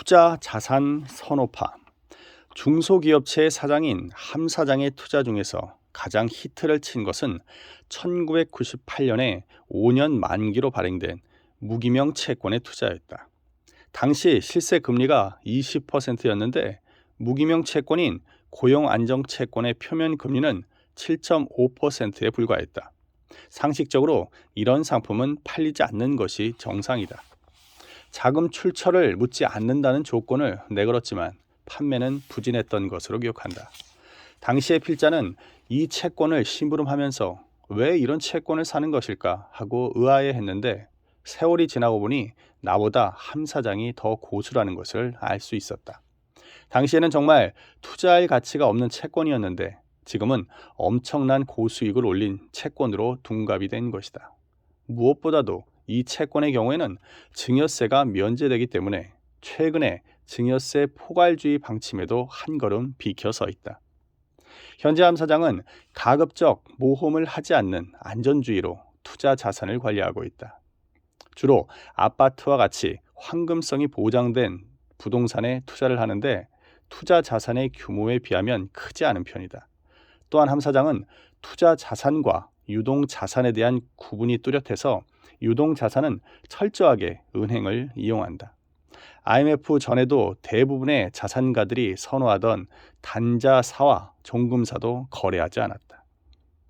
투자 자산 선호파. 중소기업체의 사장인 함 사장의 투자 중에서 가장 히트를 친 것은 1998년에 5년 만기로 발행된 무기명 채권의 투자였다. 당시 실세 금리가 20%였는데 무기명 채권인 고용안정채권의 표면 금리는 7.5%에 불과했다. 상식적으로 이런 상품은 팔리지 않는 것이 정상이다. 자금 출처를 묻지 않는다는 조건을 내걸었지만 판매는 부진했던 것으로 기억한다. 당시의 필자는 이 채권을 심부름하면서 왜 이런 채권을 사는 것일까 하고 의아해했는데 세월이 지나고 보니 나보다 함 사장이 더 고수라는 것을 알 수 있었다. 당시에는 정말 투자할 가치가 없는 채권이었는데 지금은 엄청난 고수익을 올린 채권으로 둔갑이 된 것이다. 무엇보다도 이 채권의 경우에는 증여세가 면제되기 때문에 최근에 증여세 포괄주의 방침에도 한 걸음 비켜 서 있다. 현재 함 사장은 가급적 모험을 하지 않는 안전주의로 투자 자산을 관리하고 있다. 주로 아파트와 같이 황금성이 보장된 부동산에 투자를 하는데 투자 자산의 규모에 비하면 크지 않은 편이다. 또한 함 사장은 투자 자산과 유동 자산에 대한 구분이 뚜렷해서 유동 자산은 철저하게 은행을 이용한다. IMF 전에도 대부분의 자산가들이 선호하던 단자사와 종금사도 거래하지 않았다.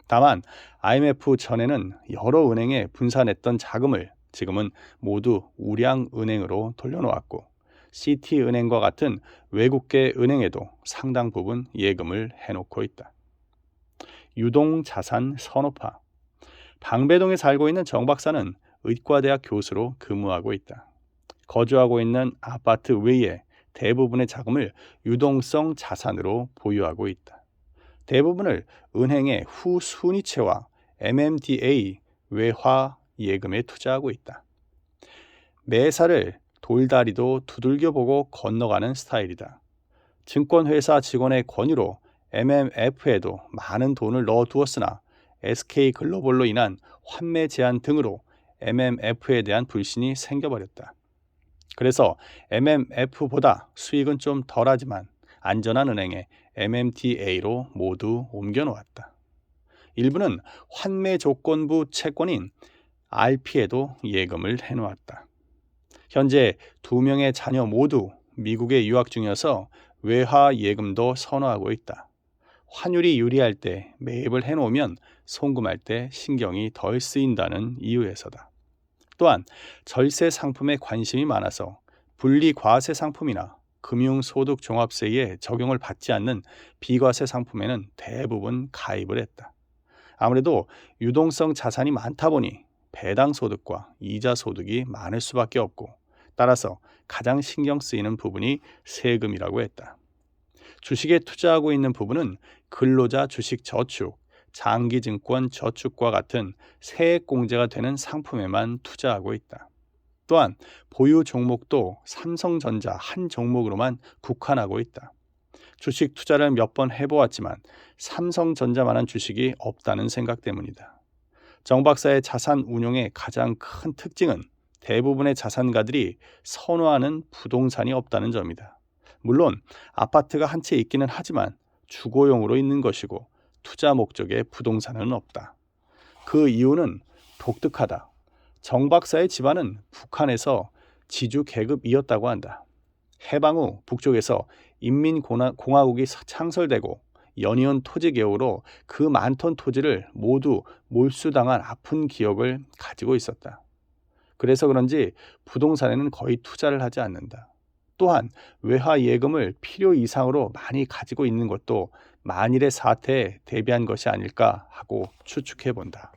다만 IMF 전에는 여러 은행에 분산했던 자금을 지금은 모두 우량은행으로 돌려놓았고 시티은행과 같은 외국계 은행에도 상당 부분 예금을 해놓고 있다. 유동자산 선호파. 방배동에 살고 있는 정 박사는 의과대학 교수로 근무하고 있다. 거주하고 있는 아파트 외에 대부분의 자금을 유동성 자산으로 보유하고 있다. 대부분을 은행의 후순위채와 MMDA 외화 예금에 투자하고 있다. 매사를 돌다리도 두들겨보고 건너가는 스타일이다. 증권회사 직원의 권유로 MMF에도 많은 돈을 넣어두었으나 SK글로벌로 인한 환매 제한 등으로 MMF에 대한 불신이 생겨버렸다. 그래서 MMF보다 수익은 좀 덜하지만 안전한 은행에 MMDA로 모두 옮겨놓았다. 일부는 환매 조건부 채권인 RP에도 예금을 해놓았다. 현재 2명의 자녀 모두 미국에 유학 중이어서 외화 예금도 선호하고 있다. 환율이 유리할 때 매입을 해놓으면 송금할 때 신경이 덜 쓰인다는 이유에서다. 또한 절세 상품에 관심이 많아서 분리과세 상품이나 금융소득종합세에 적용을 받지 않는 비과세 상품에는 대부분 가입을 했다. 아무래도 유동성 자산이 많다 보니 배당소득과 이자소득이 많을 수밖에 없고 따라서 가장 신경 쓰이는 부분이 세금이라고 했다. 주식에 투자하고 있는 부분은 근로자 주식 저축, 장기증권 저축과 같은 세액공제가 되는 상품에만 투자하고 있다. 또한 보유 종목도 삼성전자 한 종목으로만 국한하고 있다. 주식 투자를 몇 번 해보았지만 삼성전자만한 주식이 없다는 생각 때문이다. 정 박사의 자산 운용의 가장 큰 특징은 대부분의 자산가들이 선호하는 부동산이 없다는 점이다. 물론 아파트가 한 채 있기는 하지만 주거용으로 있는 것이고 투자 목적의 부동산은 없다. 그 이유는 독특하다. 정 박사의 집안은 북한에서 지주 계급이었다고 한다. 해방 후 북쪽에서 인민공화국이 창설되고 연이은 토지개혁으로 그 많던 토지를 모두 몰수당한 아픈 기억을 가지고 있었다. 그래서 그런지 부동산에는 거의 투자를 하지 않는다. 또한 외화 예금을 필요 이상으로 많이 가지고 있는 것도 만일의 사태에 대비한 것이 아닐까 하고 추측해 본다.